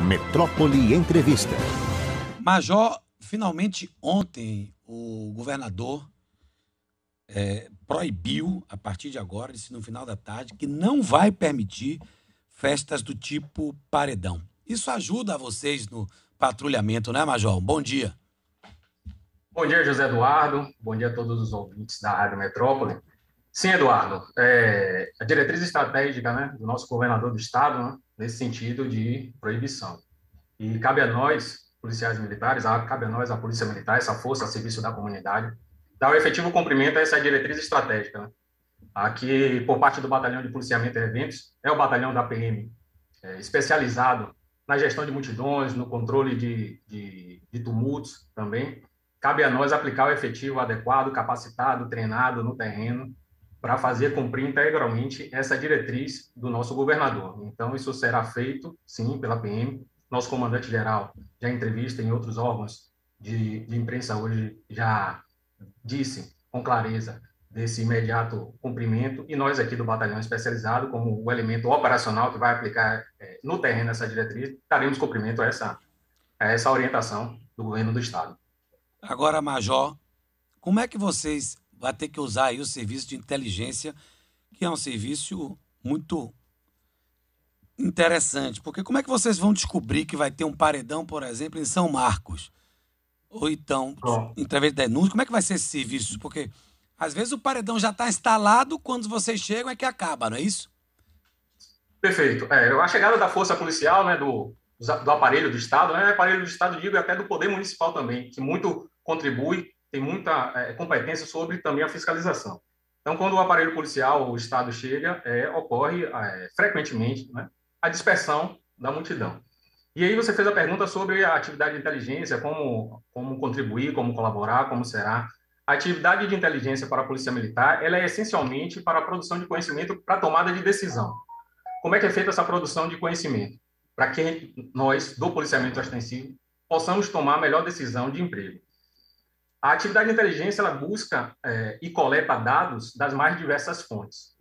Metrópole Entrevista. Major, finalmente ontem o governador proibiu, a partir de agora, disse no final da tarde, que não vai permitir festas do tipo paredão. Isso ajuda vocês no patrulhamento, né, Major? Bom dia. Bom dia, José Eduardo. Bom dia a todos os ouvintes da Rádio Metrópole. Sim, Eduardo, a diretriz estratégica, né, do nosso governador do estado, né, nesse sentido de proibição. E cabe a nós, policiais militares, cabe a nós, a Polícia Militar, essa força a serviço da comunidade, dar o efetivo cumprimento a essa diretriz estratégica. Né? Aqui, por parte do Batalhão de Policiamento e Eventos, é o batalhão da PM, especializado na gestão de multidões, no controle de tumultos também. Cabe a nós aplicar o efetivo adequado, capacitado, treinado no terreno, para fazer cumprir integralmente essa diretriz do nosso governador. Então, isso será feito, sim, pela PM. Nosso comandante-geral, já em entrevista em outros órgãos de imprensa hoje, já disse com clareza desse imediato cumprimento, e nós aqui do Batalhão Especializado, como o elemento operacional que vai aplicar no terreno essa diretriz, daremos cumprimento a essa orientação do governo do Estado. Agora, Major, como é que vocês vão ter que usar aí o serviço de inteligência, que é um serviço muito interessante? Porque como é que vocês vão descobrir que vai ter um paredão, por exemplo, em São Marcos? Ou então, através de denúncia, como é que vai ser esse serviço? Porque, às vezes, o paredão já está instalado, quando vocês chegam é que acaba, não é isso? Perfeito. A chegada da força policial, né, do aparelho do Estado, né, aparelho do Estado, digo, e até do Poder Municipal também, que muito contribui, tem muita competência sobre também a fiscalização. Então, quando o aparelho policial, o Estado chega, ocorre frequentemente, né, a dispersão da multidão. E aí você fez a pergunta sobre a atividade de inteligência, como contribuir, como colaborar, como será. A atividade de inteligência para a Polícia Militar, ela é essencialmente para a produção de conhecimento para a tomada de decisão. Como é que é feita essa produção de conhecimento? Para que nós, do policiamento ostensivo, possamos tomar a melhor decisão de emprego. A atividade de inteligência, ela busca e coleta dados das mais diversas fontes.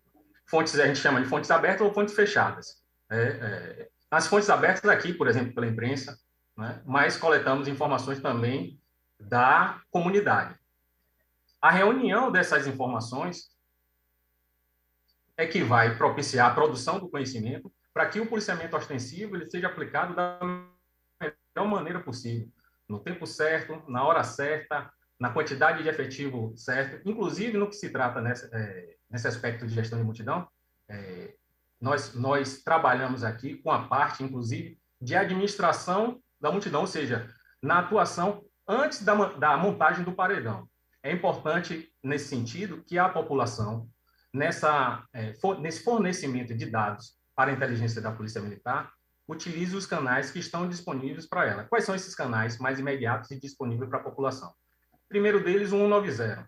Fontes, a gente chama de fontes abertas ou fontes fechadas. As fontes abertas aqui, por exemplo, pela imprensa, né, mas coletamos informações também da comunidade. A reunião dessas informações é que vai propiciar a produção do conhecimento para que o policiamento ostensivo ele seja aplicado da melhor maneira possível, no tempo certo, na hora certa, na quantidade de efetivo certo, inclusive no que se trata nesse aspecto de gestão de multidão. Nós trabalhamos aqui com a parte, inclusive, de administração da multidão, ou seja, na atuação antes da montagem do paredão. É importante, nesse sentido, que a população, nesse fornecimento de dados para a inteligência da Polícia Militar, utilize os canais que estão disponíveis para ela. Quais são esses canais mais imediatos e disponíveis para a população? Primeiro deles, o 190,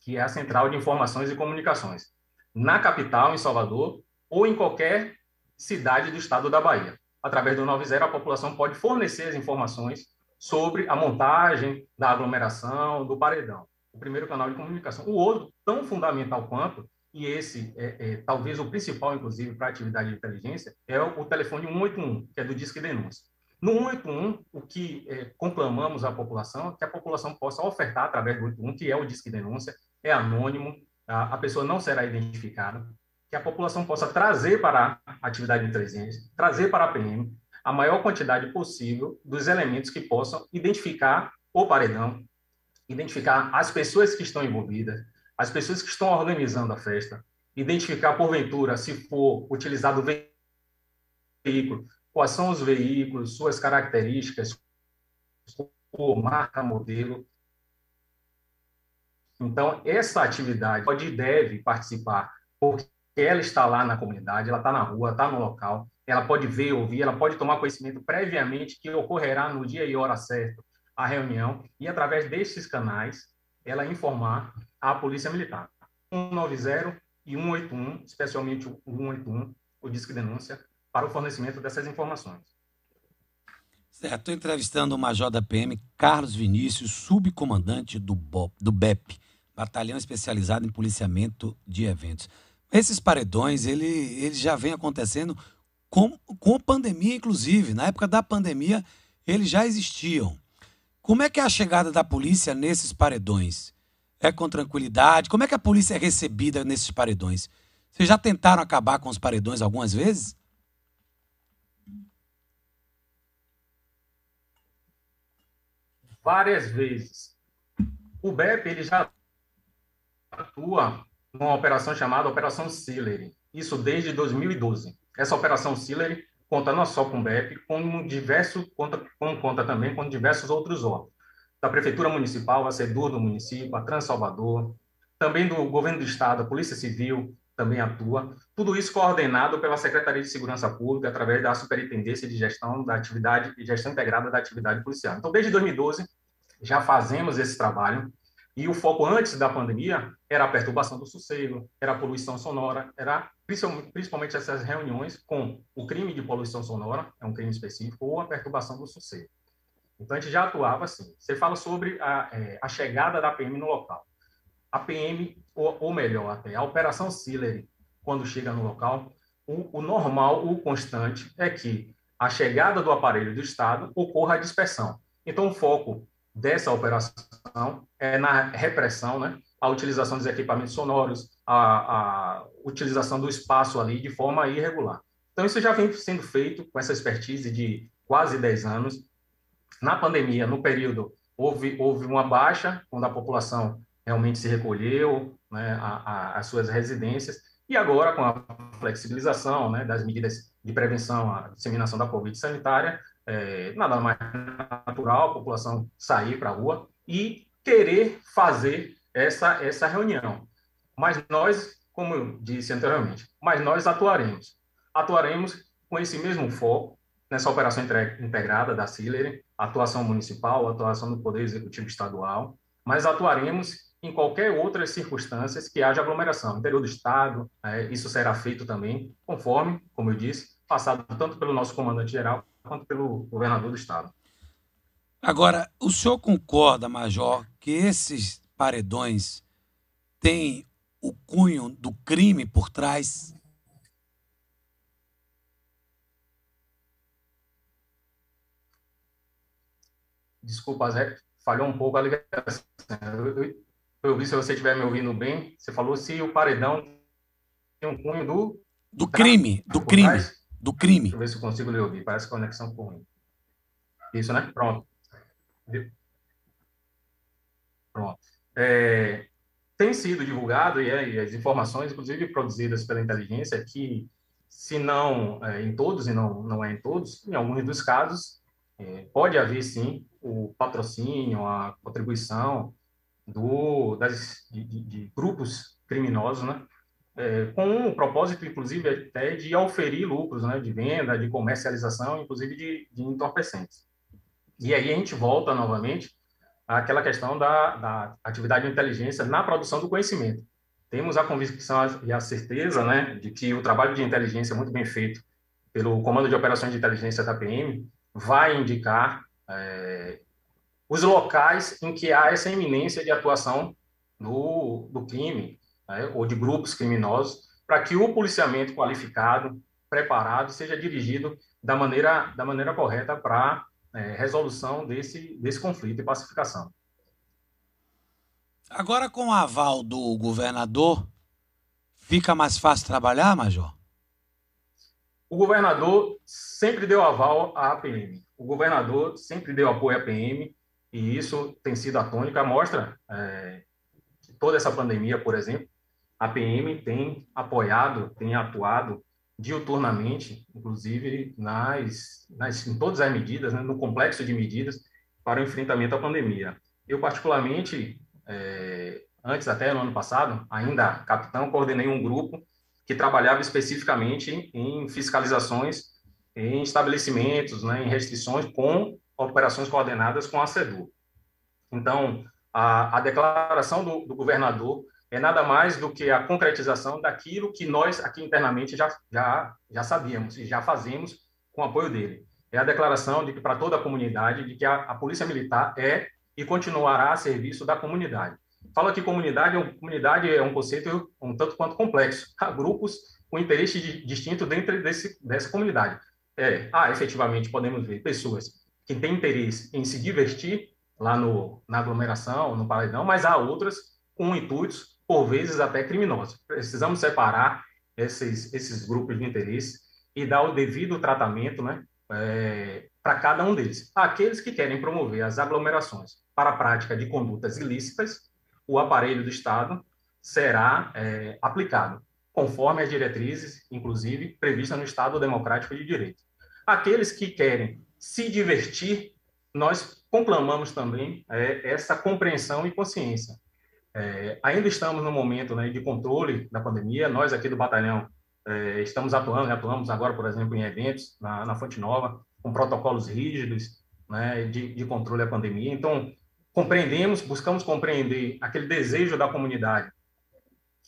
que é a Central de Informações e Comunicações, na capital, em Salvador, ou em qualquer cidade do estado da Bahia. Através do 90, a população pode fornecer as informações sobre a montagem da aglomeração, do paredão. O primeiro canal de comunicação. O outro, tão fundamental quanto, e esse talvez o principal, inclusive, para a atividade de inteligência, é o telefone 181, que é do Disque Denúncia. No 181, o que conclamamos à população é que a população possa ofertar através do 181, que é o Disque Denúncia, é anônimo, a pessoa não será identificada, que a população possa trazer para a atividade de inteligência, trazer para a PM a maior quantidade possível dos elementos que possam identificar o paredão, identificar as pessoas que estão envolvidas, as pessoas que estão organizando a festa, identificar, porventura, se for utilizado veículo, quais são os veículos, suas características, cor, marca, modelo. Então, essa atividade pode e deve participar, porque ela está lá na comunidade, ela está na rua, está no local, ela pode ver, ouvir, ela pode tomar conhecimento previamente que ocorrerá no dia e hora certo a reunião, e através destes canais, ela informar a Polícia Militar. 190 e 181, especialmente o 181, o Disque Denúncia, para o fornecimento dessas informações. Certo, estou entrevistando o Major da PM, Carlos Vinícius, subcomandante do BEP, Batalhão Especializado em Policiamento de Eventos. Esses paredões, eles já vêm acontecendo com a pandemia, inclusive. Na época da pandemia, eles já existiam. Como é que é a chegada da polícia nesses paredões? É com tranquilidade? Como é que a polícia é recebida nesses paredões? Vocês já tentaram acabar com os paredões algumas vezes? Várias vezes. O BEP ele já atua numa operação chamada Operação Sillery, isso desde 2012. Essa Operação Sillery conta não só com o BEP, conta também com diversos outros órgãos, da Prefeitura Municipal, a SEDUR do município, a Transalvador, também do Governo do Estado, a Polícia Civil também atua, tudo isso coordenado pela Secretaria de Segurança Pública, através da Superintendência de Gestão da Atividade e Gestão Integrada da Atividade Policial. Então, desde 2012, já fazemos esse trabalho, e o foco antes da pandemia era a perturbação do sossego, era a poluição sonora, era principalmente essas reuniões com o crime de poluição sonora, é um crime específico, ou a perturbação do sossego. Então, a gente já atuava assim. Você fala sobre a chegada da PM no local. A PM, ou melhor até, a Operação Sillery, quando chega no local, o normal, o constante, é que a chegada do aparelho do Estado ocorra a dispersão. Então, o foco dessa operação é na repressão, né? A utilização dos equipamentos sonoros, a utilização do espaço ali de forma irregular. Então, isso já vem sendo feito com essa expertise de quase 10 anos. Na pandemia, no período, houve uma baixa, quando a população realmente se recolheu, né, às suas residências, e agora, com a flexibilização, né, das medidas de prevenção à disseminação da Covid sanitária, nada mais natural a população sair para a rua e querer fazer essa reunião. Mas nós, como eu disse anteriormente, nós atuaremos com esse mesmo foco, nessa operação integrada da Sillery, atuação municipal, atuação do Poder Executivo Estadual, mas atuaremos em qualquer outras circunstâncias que haja aglomeração. No interior do Estado, isso será feito também, conforme, como eu disse, passado tanto pelo nosso comandante-geral quanto pelo governador do Estado. Agora, o senhor concorda, Major, que esses paredões têm o cunho do crime por trás? Desculpa, Zé, falhou um pouco a ligação. Eu vi se você estiver me ouvindo bem. Você falou se o paredão tem um cunho do crime, do crime. Deixa eu ver se eu consigo lhe ouvir. Parece que a conexão ficou ruim. Isso, né? Pronto. Pronto. Tem sido divulgado, e as informações, inclusive produzidas pela inteligência, que, se não em todos, e não é em todos, em alguns dos casos, pode haver, sim, o patrocínio, a contribuição de grupos criminosos, né? Com o propósito, inclusive, até de auferir lucros, né? De venda, de comercialização, inclusive de entorpecentes. E aí a gente volta novamente àquela questão da atividade de inteligência na produção do conhecimento. Temos a convicção e a certeza, né, de que o trabalho de inteligência muito bem feito pelo Comando de Operações de Inteligência da PM vai indicar os locais em que há essa iminência de atuação do crime, né, ou de grupos criminosos, para que o policiamento qualificado, preparado, seja dirigido da maneira correta para resolução desse conflito e pacificação. Agora, com o aval do governador, fica mais fácil trabalhar, Major? O governador sempre deu aval à PM. O governador sempre deu apoio à PM, e isso tem sido a tônica. Mostra que toda essa pandemia, por exemplo, a PM tem apoiado, tem atuado diuturnamente, inclusive em todas as medidas, né, no complexo de medidas para o enfrentamento à pandemia. Eu, particularmente, antes até no ano passado, ainda capitão, coordenei um grupo que trabalhava especificamente em fiscalizações em estabelecimentos, né, em restrições, com operações coordenadas com a SEDUR. Então, a declaração do governador é nada mais do que a concretização daquilo que nós aqui internamente já sabíamos e já fazemos com o apoio dele. É a declaração de que, para toda a comunidade, de que a Polícia Militar é e continuará a serviço da comunidade. Falo que comunidade é um conceito um tanto quanto complexo. Há grupos o interesse distinto dentro dessa comunidade. Efetivamente, podemos ver pessoas que têm interesse em se divertir lá na aglomeração, no paredão, mas há outras com intuitos, por vezes, até criminosos. Precisamos separar esses grupos de interesse e dar o devido tratamento, né, para cada um deles. Aqueles que querem promover as aglomerações para a prática de condutas ilícitas, o aparelho do Estado será aplicado, conforme as diretrizes, inclusive, previstas no Estado Democrático de Direito. Aqueles que querem se divertir, nós conclamamos também essa compreensão e consciência. Ainda estamos no momento, né, de controle da pandemia. Nós aqui do batalhão estamos atuamos agora, por exemplo, em eventos na Fonte Nova, com protocolos rígidos, né, de controle da pandemia. Então, buscamos compreender aquele desejo da comunidade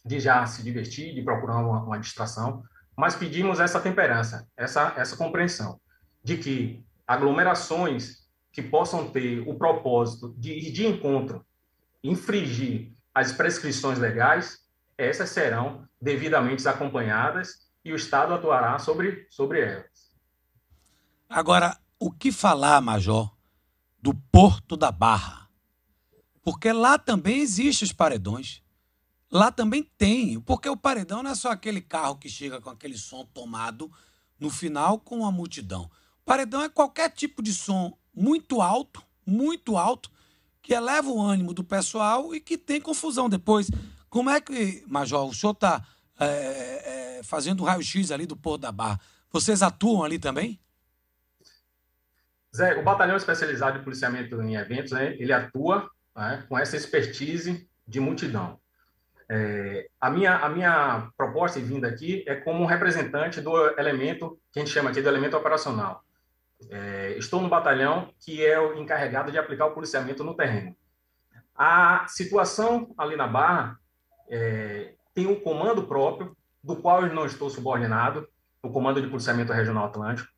de já se divertir, de procurar uma distração, mas pedimos essa temperança, essa compreensão de que aglomerações que possam ter o propósito de ir de encontro, infringir as prescrições legais, essas serão devidamente acompanhadas e o Estado atuará sobre elas. Agora, o que falar, Major, do Porto da Barra? Porque lá também existem os paredões. Lá também tem, porque o paredão não é só aquele carro que chega com aquele som tomado no final com a multidão. O paredão é qualquer tipo de som muito alto, que eleva o ânimo do pessoal e que tem confusão depois. Como é que, Major, o senhor está fazendo o raio-x ali do Porto da Barra? Vocês atuam ali também? Zé, o batalhão especializado de policiamento em eventos, né, ele atua, né, com essa expertise de multidão. A minha proposta e vinda aqui é como um representante do elemento que a gente chama aqui do elemento operacional. Estou no batalhão que é o encarregado de aplicar o policiamento no terreno. A situação ali na Barra tem um comando próprio, do qual eu não estou subordinado, o Comando de Policiamento Regional Atlântico.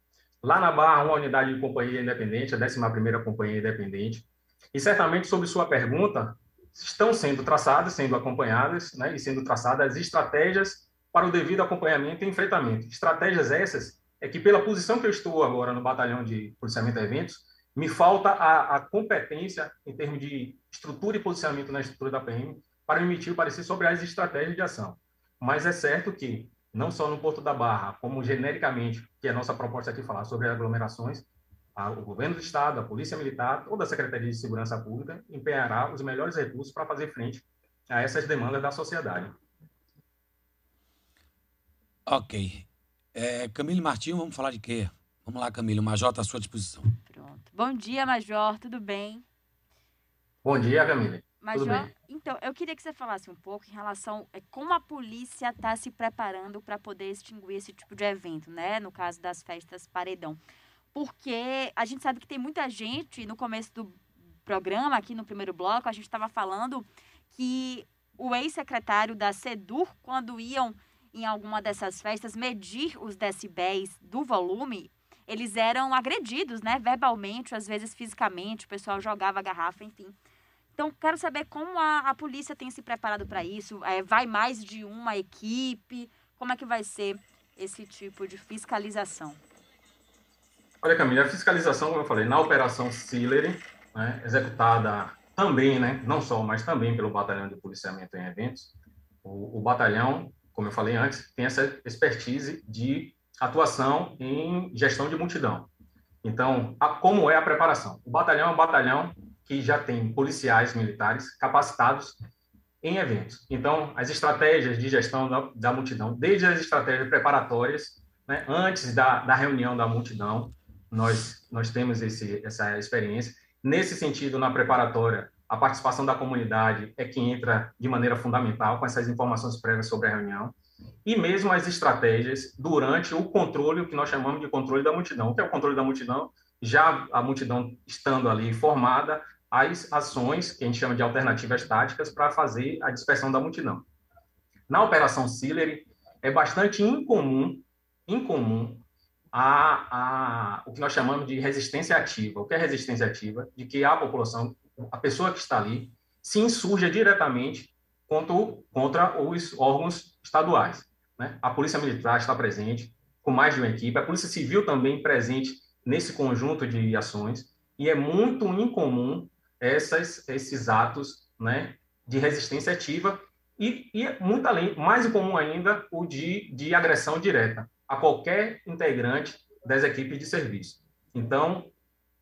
Lá na Barra, uma unidade de companhia independente, a 11ª Companhia Independente. E certamente, sobre sua pergunta, estão sendo acompanhadas, né, e sendo traçadas estratégias para o devido acompanhamento e enfrentamento. Estratégias essas que, pela posição que eu estou agora no Batalhão de Policiamento de Eventos, me falta a competência em termos de estrutura e posicionamento na estrutura da PM para emitir o parecer sobre as estratégias de ação. Mas é certo que, não só no Porto da Barra, como genericamente, que é a nossa proposta aqui falar sobre aglomerações, o governo do Estado, a Polícia Militar, toda a Secretaria de Segurança Pública empenhará os melhores recursos para fazer frente a essas demandas da sociedade. Ok. Camille Martinho, vamos falar de quê? Vamos lá, Camille, o Major está à sua disposição. Pronto. Bom dia, Major, tudo bem? Bom dia, Camille. Major, tudo bem? Então, eu queria que você falasse um pouco em relação a como a polícia está se preparando para poder extinguir esse tipo de evento, né? No caso das festas paredão. Porque a gente sabe que tem muita gente, no começo do programa, aqui no primeiro bloco, a gente estava falando que o ex-secretário da SEDUR, quando iam em alguma dessas festas medir os decibéis do volume, eles eram agredidos, né? Verbalmente, às vezes fisicamente, o pessoal jogava a garrafa, enfim. Então, quero saber como a polícia tem se preparado para isso. Vai mais de uma equipe? Como é que vai ser esse tipo de fiscalização? Olha, Camila, a fiscalização, como eu falei, na Operação Sillery, né, executada também, né, não só, mas também pelo Batalhão de Policiamento em Eventos, o batalhão, como eu falei antes, tem essa expertise de atuação em gestão de multidão. Então, como é a preparação? O batalhão é um batalhão que já tem policiais militares capacitados em eventos. Então, as estratégias de gestão da multidão, desde as estratégias preparatórias, né, antes da reunião da multidão, nós temos essa experiência. Nesse sentido, na preparatória, a participação da comunidade é que entra de maneira fundamental com essas informações prévias sobre a reunião. E mesmo as estratégias durante o controle, o que nós chamamos de controle da multidão. O que é o controle da multidão? Já a multidão estando ali formada, as ações, que a gente chama de alternativas táticas, para fazer a dispersão da multidão. Na Operação Sillery, é bastante incomum o que nós chamamos de resistência ativa. O que é resistência ativa? De que a população, a pessoa que está ali, se insurja diretamente contra os órgãos estaduais. né? A Polícia Militar está presente, com mais de uma equipe, a Polícia Civil também presente nesse conjunto de ações, e é muito incomum esses atos, né, de resistência ativa e muito além, mais incomum ainda, o de agressão direta a qualquer integrante das equipes de serviço. Então,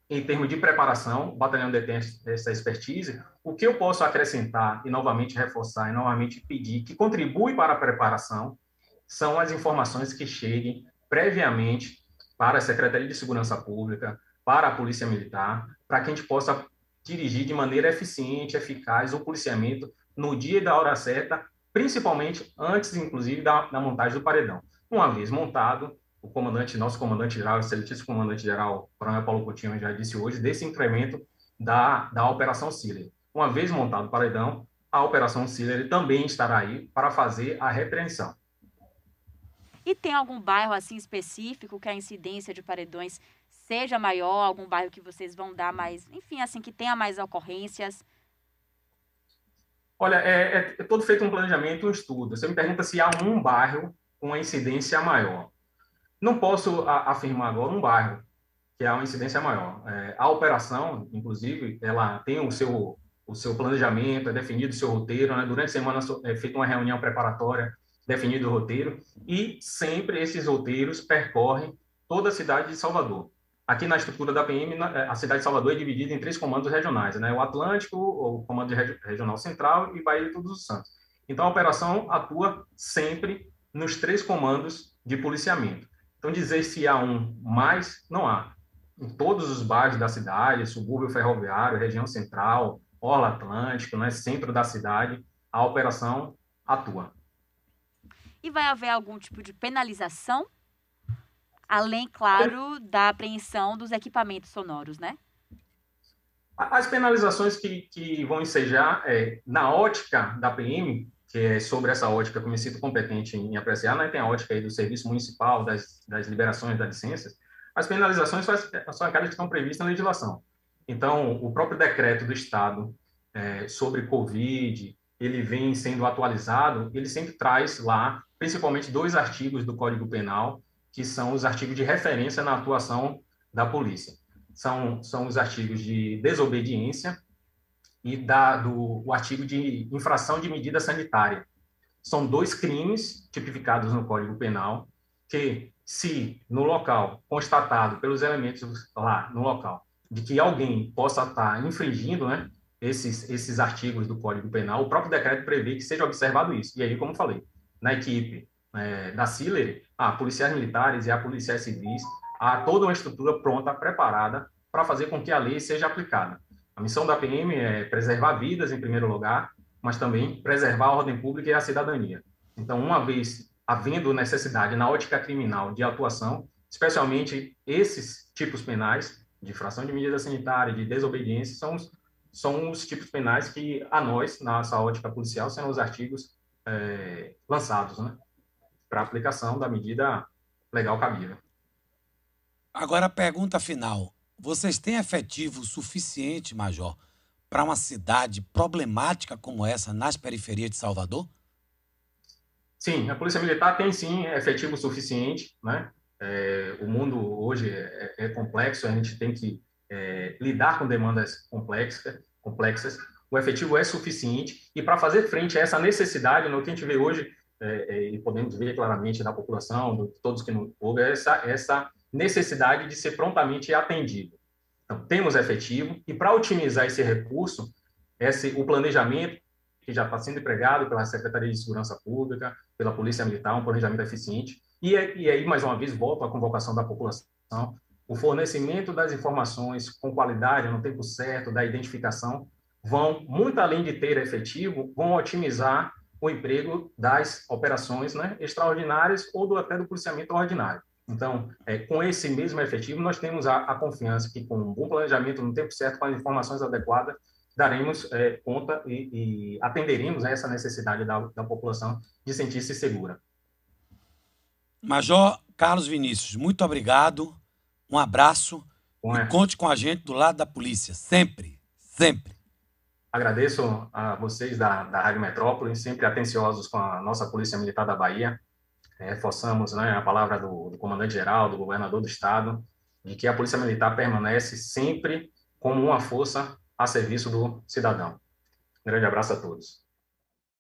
em termos de preparação, o batalhão detém essa expertise. O que eu posso acrescentar e novamente reforçar e novamente pedir que contribui para a preparação são as informações que cheguem previamente para a Secretaria de Segurança Pública, para a Polícia Militar, para que a gente possa dirigir de maneira eficiente, eficaz o policiamento no dia e da hora certa, principalmente antes, inclusive, da montagem do paredão. Uma vez montado, o comandante, nosso comandante-geral, excelentíssimo comandante-geral, Coronel Paulo Coutinho, já disse hoje, desse incremento da Operação Siller. Uma vez montado o paredão, a Operação Siller também estará aí para fazer a repreensão. E tem algum bairro assim específico que a incidência de paredões seja maior, algum bairro que vocês vão dar mais, enfim, assim, que tenha mais ocorrências? Olha, é todo feito um planejamento, um estudo. Você me pergunta se há um bairro com uma incidência maior. Não posso afirmar agora um bairro que há uma incidência maior. A operação, inclusive, ela tem o seu planejamento, é definido o seu roteiro, né? Durante a semana é feita uma reunião preparatória, definido o roteiro, e sempre esses roteiros percorrem toda a cidade de Salvador. Aqui na estrutura da PM, a cidade de Salvador é dividida em 3 comandos regionais, né? O Atlântico, o Comando Regional Central e Bahia de Todos os Santos. Então, a operação atua sempre nos 3 comandos de policiamento. Então, dizer se há um mais, não há. Em todos os bairros da cidade, subúrbio ferroviário, região central, orla atlântico, né, centro da cidade, a operação atua. E vai haver algum tipo de penalização? Além, claro, da apreensão dos equipamentos sonoros, né? As penalizações que vão ensejar, na ótica da PM, que é sobre essa ótica que eu me sinto competente em apreciar, né, tem a ótica aí do Serviço Municipal, das liberações das licenças, as penalizações são aquelas que estão previstas na legislação. Então, o próprio decreto do Estado sobre Covid, ele vem sendo atualizado, ele sempre traz lá, principalmente 2 artigos do Código Penal, que são os artigos de referência na atuação da polícia. São os artigos de desobediência e o artigo de infração de medida sanitária. São 2 crimes tipificados no Código Penal que, se no local constatado pelos elementos lá no local de que alguém possa estar infringindo, né, esses artigos do Código Penal, o próprio decreto prevê que seja observado isso. E aí, como falei, na equipe da Siller, há policiais militares e há policiais civis, há toda uma estrutura pronta, preparada para fazer com que a lei seja aplicada. A missão da PM é preservar vidas, em primeiro lugar, mas também preservar a ordem pública e a cidadania. Então, uma vez havendo necessidade na ótica criminal de atuação, especialmente esses tipos penais, de infração de medida sanitária, de desobediência, são os tipos penais que, a nós, na nossa ótica policial, serão os artigos lançados, né, para aplicação da medida legal cabível. Agora, a pergunta final. Vocês têm efetivo suficiente, Major, para uma cidade problemática como essa nas periferias de Salvador? Sim, a Polícia Militar tem, sim, efetivo suficiente, né? O mundo hoje é complexo, a gente tem que lidar com demandas complexas. O efetivo é suficiente e para fazer frente a essa necessidade, no que a gente vê hoje, e podemos ver claramente da população, de todos que nos ouvem, essa necessidade de ser prontamente atendido. Então, temos efetivo e para otimizar esse recurso, o planejamento que já está sendo empregado pela Secretaria de Segurança Pública, pela Polícia Militar, um planejamento eficiente. E aí, mais uma vez, volto à convocação da população, o fornecimento das informações com qualidade, no tempo certo, da identificação, vão, muito além de ter efetivo, vão otimizar o emprego das operações, né, extraordinárias ou até do policiamento ordinário. Então, com esse mesmo efetivo, nós temos a confiança que, com um bom planejamento no tempo certo, com as informações adequadas, daremos conta e atenderemos a essa necessidade da população de sentir-se segura. Major Carlos Vinícius, muito obrigado, um abraço e conte com a gente do lado da polícia, sempre, sempre. Agradeço a vocês da Rádio Metrópole, sempre atenciosos com a nossa Polícia Militar da Bahia. reforçamos, né, a palavra do comandante-geral, do governador do estado, de que a Polícia Militar permanece sempre como uma força a serviço do cidadão. Um grande abraço a todos.